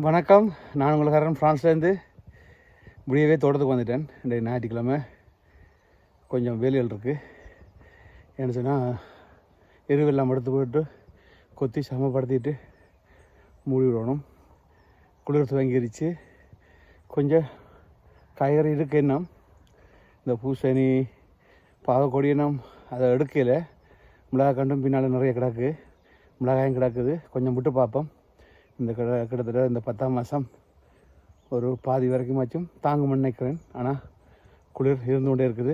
வணக்கம். நான் உங்களுக்காரன் ஃப்ரான்ஸ்லேருந்து முடியவே தோட்டத்துக்கு வந்துட்டேன். இன்றைக்கு ஞாயிற்றுக்கிழமை கொஞ்சம் வேலைகள் இருக்குது. என்ன சொன்னால் எருவெல்லாம் எடுத்து போட்டு கொத்தி சமப்படுத்திட்டு மூடி விடணும். குளிர் துவங்கிருச்சு. கொஞ்சம் காய்கறி இருக்குது. என்ன இந்த பூசணி பாகக்கொடி எண்ணம் அதை எடுக்கல. மிளகாய் கண்டும் பின்னால் நிறைய கிடக்கு, மிளகாயும் கிடக்குது. கொஞ்சம் விட்டு பார்ப்போம். இந்த கிட்டத்தட்ட இந்த 10ஆம் மாதம் ஒரு பாதி வரைக்குமாச்சும் தாங்கும்னு நினைக்கிறேன். ஆனால் குளிர் இருந்து கொண்டே இருக்குது.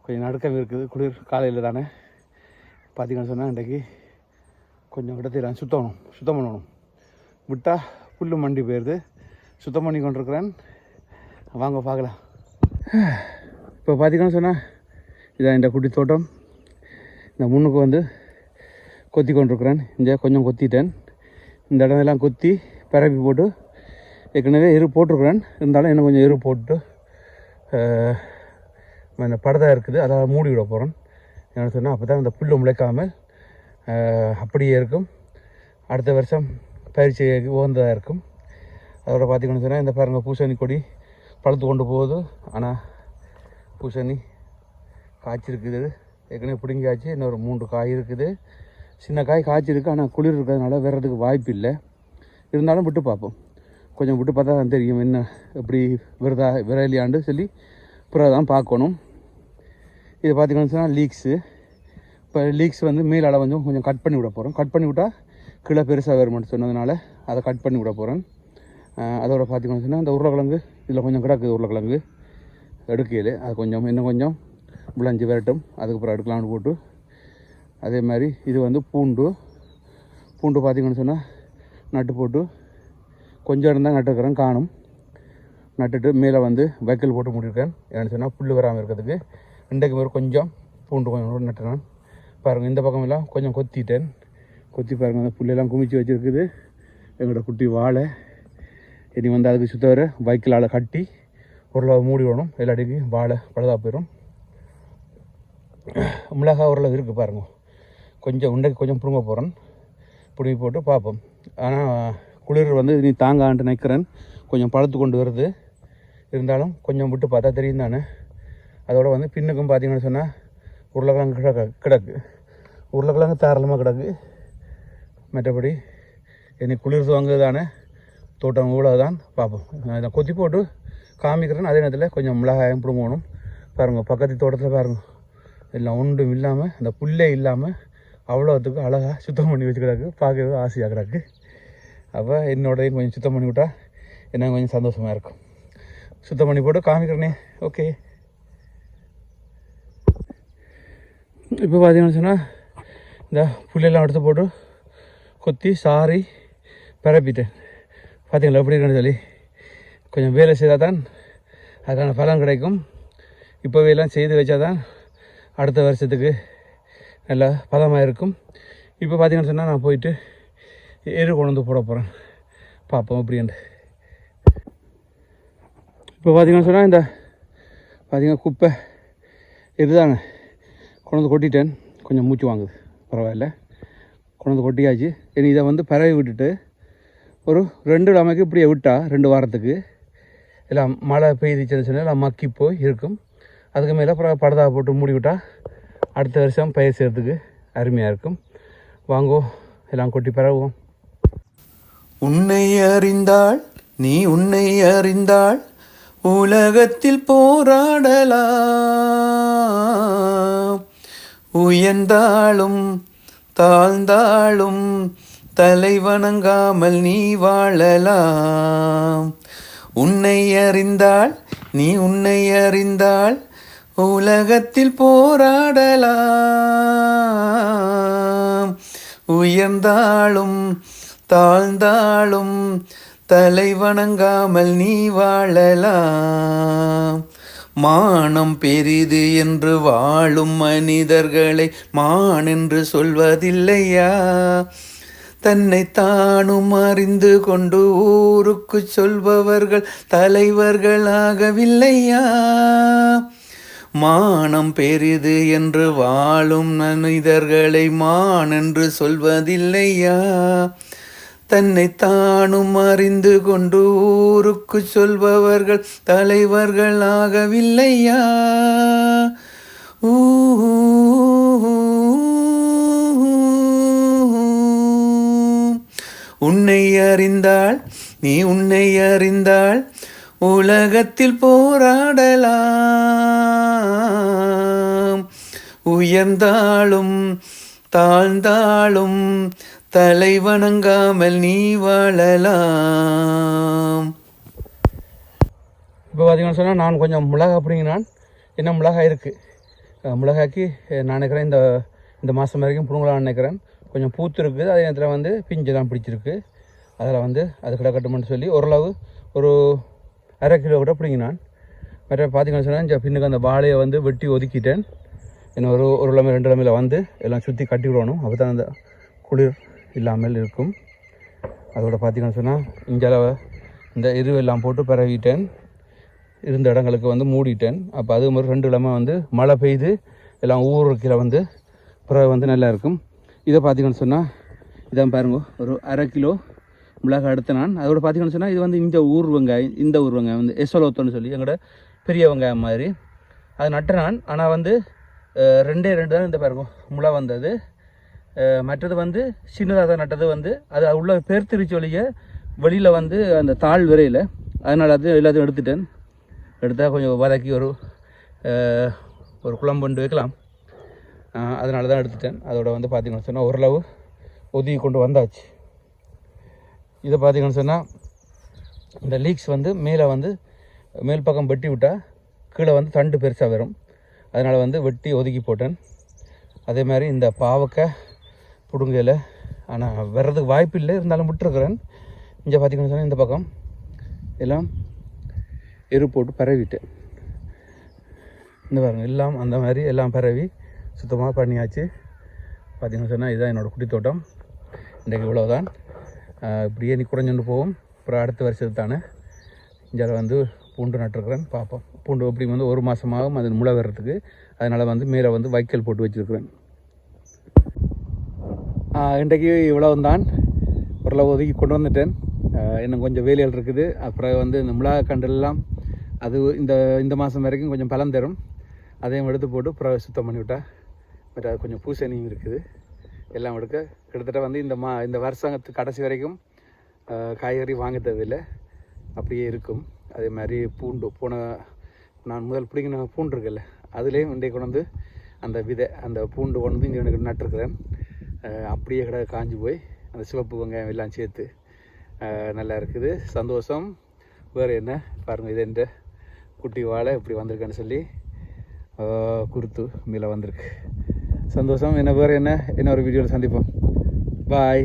கொஞ்சம் நடுக்கம் இருக்குது. குளிர் காலையில் தானே பார்த்திங்கன்னு சொன்னால் இன்றைக்கி கொஞ்சம் இடத்தை சுத்தம் பண்ணணும். விட்டால் புல் மண்டி போயிடுது. சுத்தம் பண்ணி கொண்டிருக்கிறேன். வாங்க பார்க்கலாம். இப்போ பார்த்திங்கன்னு சொன்னால் இதான் இந்த குட்டி தோட்டம். இந்த முன்னுக்கு வந்து கொத்தி கொண்டிருக்கிறேன். இங்கே கொஞ்சம் கொத்திட்டேன். இந்த இடமெல்லாம் கொத்தி பரப்பி போட்டு ஏற்கனவே எரு போட்டிருக்கிறேன். இருந்தாலும் இன்னும் கொஞ்சம் எரு போட்டு படதா இருக்குது, அதை மூடி விட போகிறேன். என்ன சொன்னால் அப்போ தான் இந்த புல்லு முளைக்காமல் அப்படியே இருக்கும். அடுத்த வருஷம் பயிற்சி உகந்ததாக இருக்கும். அதோட பார்த்திங்கன்னு சொன்னால் இந்த பாருங்கள் பூசணி கொடி பழுத்து கொண்டு போகுது. ஆனால் பூசணி காய்ச்சிருக்குது. ஏற்கனவே பிடுங்கியாச்சு. இன்னொரு 3 காய் இருக்குது. சின்ன காய் காய்ச்சிருக்கு. ஆனால் குளிர் இருக்கிறதுனால வேறதுக்கு வாய்ப்பு இல்லை. இருந்தாலும் விட்டு பார்ப்போம். கொஞ்சம் விட்டு பார்த்தா தான் தெரியும் என்ன எப்படி விரையிலையாண்டு சொல்லி பிறகு தான் பார்க்கணும். இதை பார்த்திங்கன்னு சொன்னால் லீக்ஸு. இப்போ லீக்ஸ் வந்து மேல் அளவு கொஞ்சம் கட் பண்ணி விட போகிறோம். கட் பண்ணி விட்டால் கீழே பெருசாக வருமானு சொன்னதுனால அதை கட் பண்ணி விட போகிறேன். அதோட பார்த்திங்கன்னு சொன்னால் இந்த உருளைக்கிழங்கு இதில் கொஞ்சம் கிடக்குது. உருளைக்கிழங்கு எடுக்கையில் அது கொஞ்சம் இன்னும் கொஞ்சம் விளைஞ்சி வரட்டும். அதுக்கப்புறம் எடுக்கலாம்னு போட்டு அதே மாதிரி இது வந்து பூண்டு பார்த்திங்கன்னு சொன்னால் நட்டு போட்டு கொஞ்சம் இருந்தால் நட்டுருக்கிறேன். காணும் நட்டுட்டு மேலே வந்து வைக்கல் போட்டு மூடிருக்கேன். என்னென்னு சொன்னால் புல் வராமல் இருக்கிறதுக்கு. இன்றைக்கு மாதிரி கொஞ்சம் பூண்டு கொஞ்சம் நட்டுறேன். பாருங்கள் இந்த பக்கம் எல்லாம் கொஞ்சம் கொத்திட்டேன். கொத்தி பாருங்கள் அந்த புல்லெல்லாம் குமிச்சு வச்சுருக்குது. எங்களோட குட்டி வாழை இனி வந்து அதுக்கு சுத்த வர வைக்கலால் கட்டி ஓரளவு மூடி விடணும். எல்லாடிக்கு வாழை பழுதாக போயிடும். மிளகாய் ஓரளவு இருக்குது பாருங்கள். கொஞ்சம் உண்டைக்கு கொஞ்சம் பிடுங்க போகிறேன். பிடுங்கி போட்டு பார்ப்போம். ஆனால் குளிர் வந்து நீ தாங்கான்ட்டு நிற்கிறேன். கொஞ்சம் பழுத்து கொண்டு வருது. இருந்தாலும் கொஞ்சம் விட்டு பார்த்தா தெரியும் தானே. அதோடு வந்து பின்னுக்கும் பார்த்திங்கன்னு சொன்னால் உருளைக்கிழங்கு கிடக்கு. உருளைக்கிழங்கு தாராளமாக கிடக்கு. மற்றபடி இனி குளிர் வாங்குது தானே தோட்டம் இவ்வளோ தான். பார்ப்போம். நான் இதை கொத்தி போட்டு காமிக்கிறேன். அதே நேரத்தில் கொஞ்சம் மிளகாயம் பிடுங்கணும். பாருங்கள் பக்கத்து தோட்டத்தில் பாருங்கள் எல்லாம் ஒன்றும் இல்லாமல் அந்த புல்லே இல்லாமல் அவ்வளோத்துக்கு அழகாக சுத்தம் பண்ணி வச்சு கிடக்கு. பார்க்கவே ஆசையாக கிடக்கு. அப்போ என்னோடையும் கொஞ்சம் சுத்தம் பண்ணி விட்டால் என்ன கொஞ்சம் சந்தோஷமாக இருக்கும். சுத்தம் பண்ணி போட்டு காமிக்கிறேனே. ஓகே. இப்போ பார்த்தீங்கன்னு சொன்னால் இந்த புல்லெல்லாம் எடுத்து போட்டு கொத்தி சாரி பரப்பிட்டேன். பார்த்தீங்களா எப்படி இருக்குன்னு சொல்லி. கொஞ்சம் வேலை செய்தால் தான் அதுக்கான பலன் கிடைக்கும். இப்போவே எல்லாம் செய்து வச்சா தான் அடுத்த வருஷத்துக்கு நல்லா பதமாக இருக்கும். இப்போ பார்த்திங்கன்னு சொன்னால் நான் போயிட்டு எரு கொண்டு வந்து போட போகிறேன். பார்ப்போம் அப்படின்ட்டு. இப்போ பார்த்திங்கன்னு சொன்னால் இந்த பார்த்திங்கன்னா குப்பை இதுதாங்க கொண்டு வந்து கொட்டிட்டேன். கொஞ்சம் மூச்சு வாங்குது. பரவாயில்ல, கொண்டு வந்து கொட்டியாச்சு. இனி இதை வந்து பரவி விட்டுட்டு ஒரு 2 கிழமைக்கு இப்படியே விட்டால் 2 வாரத்துக்கு எல்லாம் மழை பெய்துச்சுன்னு சொன்னால் எல்லாம் மக்கி போய் இருக்கும். அதுக்கு மேலே அப்புறம் படதா போட்டு மூடி விட்டால் அடுத்த வருஷம் பயிர் செய்கிறதுக்கு அருமையாக இருக்கும். வாங்கோ எல்லாம் கொட்டி பரவுவோம். உன்னை அறிந்தாள் நீ உன்னை அறிந்தாள் உலகத்தில் போராடலாம். உயர்ந்தாலும் தாழ்ந்தாலும் தலை வணங்காமல் நீ வாழலாம். உன்னை அறிந்தாள் நீ உன்னை அறிந்தாள் உலகத்தில் போராடலாம். உயர்ந்தாலும் தாழ்ந்தாலும் தலை வணங்காமல் நீ வாழலாம். மானம் பெரிது என்று வாழும் மனிதர்களை மான் என்று சொல்வதில்லையா? தன்னை தானும் அறிந்து கொண்டு ஊருக்கு சொல்பவர்கள் தலைவர்களாகவில்லையா? மானம் பெரிது என்று வாழும் மனிதர்களை மான் என்று சொல்வதில்லையா? தன்னை தானும் அறிந்து கொண்டு ஊருக்கு சொல்பவர்கள் தலைவர்கள் ஆகவில்லையா? ஊ உன்னை அறிந்தாள், நீ உன்னை அறிந்தாள், உலகத்தில் போராடலாம். உயர்ந்தாலும் தாழ்ந்தாலும் தலை வணங்காமல் நீ வாழலாம். இப்போ பார்த்தீங்கன்னு சொன்னால் நான் கொஞ்சம் மிளகா பிடிங்கினான். என்ன மிளகாய் இருக்குது, மிளகாய்க்கு நான் நினைக்கிறேன் இந்த மாதம் வரைக்கும் பிடுங்கலான்னு நினைக்கிறேன். கொஞ்சம் பூத்து இருக்குது, அதே நேரத்தில் வந்து பிஞ்சு தான் பிடிச்சிருக்கு. அதில் வந்து அது கிடக்கட்டும்னு சொல்லி ஓரளவு ஒரு 1/2 கிலோ கூட பிடிங்கினான். மற்ற பார்த்தீங்கன்னு சொன்னால் இந்த பின்னுக்கு அந்த வாழையை வந்து வெட்டி ஒதுக்கிட்டேன். இன்னும் ஒரு கிழமை 2 கிழமையில் வந்து எல்லாம் சுற்றி கட்டி விடணும். அப்போ தான் அந்த குளிர் இல்லாமல் இருக்கும். அதோட பார்த்தீங்கன்னு சொன்னால் இஞ்சளவு இந்த எருவெல்லாம் போட்டு பரவிட்டேன். இருந்த இடங்களுக்கு வந்து மூடிட்டேன். அப்போ அது மாதிரி 2 கிழமை வந்து மழை பெய்து எல்லாம் ஊருக்கில் வந்து பிறகு வந்து நல்லா இருக்கும். இதை பார்த்தீங்கன்னு சொன்னால் இதான் பாருங்க, ஒரு 1/2 கிலோ மிளகாய் எடுத்து நான். அதோட பார்த்தீங்கன்னு சொன்னால் இது வந்து இந்த ஊர் வெங்காயம் வந்து எசலோத்தோன்னு சொல்லி எங்களோட பெரிய வெங்காயம் மாதிரி அது நட்டு நான். ஆனால் வந்து 2 தான் இந்த பாருங்க முளை வந்தது. மற்றது வந்து சின்னதாக தான் நட்டது வந்து அது உள்ள பேர்த்திருச்சி வெளியில் வந்து அந்த தாழ் விரையில். அதனால் அது எல்லாத்தையும் எடுத்தால் கொஞ்சம் வதக்கி ஒரு குழம்பு கொண்டு வைக்கலாம். அதனால தான் எடுத்துட்டேன். அதோட வந்து பார்த்திங்கன்னு சொன்னால் ஓரளவு ஒதுக்கி கொண்டு வந்தாச்சு. இதை பார்த்திங்கன்னு சொன்னால் இந்த லீக்ஸ் வந்து மேல் பக்கம் வெட்டி விட்டால் கீழே வந்து தண்டு பெருசாக வரும். அதனால் வந்து வெட்டி ஒதுக்கி போட்டேன். அதே மாதிரி இந்த பாவக்காய் பிடுங்கல, ஆனால் வர்றதுக்கு வாய்ப்பு இல்லை, இருந்தாலும் விட்டுருக்குறேன். இங்கே பார்த்திங்கன்னு சொன்னால் இந்த பக்கம் எல்லாம் எரு போட்டு பரவிட்டேன். இந்த பாருங்க எல்லாம் அந்த மாதிரி எல்லாம் பரவி சுத்தமாக பண்ணியாச்சு. பார்த்திங்கன்னு சொன்னால் இதுதான் என்னோடய குட்டி தோட்டம். இன்றைக்கு இவ்வளோதான். இப்படியே நீ குறைஞ்சுட்டு போகும். அப்புறம் அடுத்த வருஷத்து தானே இங்கே வந்து பூண்டு நட்டுருக்குறேன். பார்ப்போம். பூண்டு எப்படி வந்து 1 மாதமாகும் அது முளை வர்றதுக்கு. அதனால் வந்து மேலே வந்து வைக்கல் போட்டு வச்சுருக்குறேன். இன்றைக்கு இவ்வளவுதான். ஓரளவு ஒதுக்கி கொண்டு வந்துட்டேன். இன்னும் கொஞ்சம் வேலைகள் இருக்குது. அப்புறம் வந்து இந்த மிளகா கண்டெல்லாம் அது இந்த மாதம் வரைக்கும் கொஞ்சம் பலன் தரும். அதையும் எடுத்து போட்டு அப்புறம் சுத்தம் பண்ணிவிட்டா. பட் அது கொஞ்சம் பூசணியும் இருக்குது. எல்லாம் எடுக்க கிட்டத்தட்ட வந்து இந்த வருஷத்துக்கு கடைசி வரைக்கும் காய்கறி வாங்க தேவையில்லை, அப்படியே இருக்கும். அதே மாதிரி பூண்டு நான் முதல் பிடிங்கின பூண்டு இருக்குல்ல, அதுலேயும் இன்றைக்கு கொண்டு வந்து அந்த பூண்டு கொண்டு வந்து இங்கே எனக்கு நட்டுருக்குறேன். அப்படியே காஞ்சி போய் அந்த சிவப்பு வெங்காயம் எல்லாம் சேர்த்து நல்லா இருக்குது. சந்தோஷம். வேறு என்ன பாருங்கள், இது என்ற குட்டி வாழை இப்படி வந்திருக்கேன்னு சொல்லி குருத்து மேலே வந்திருக்கு. சந்தோஷம். என்ன வேறு என்ன ஒரு வீடியோவில் சந்திப்போம். பாய்.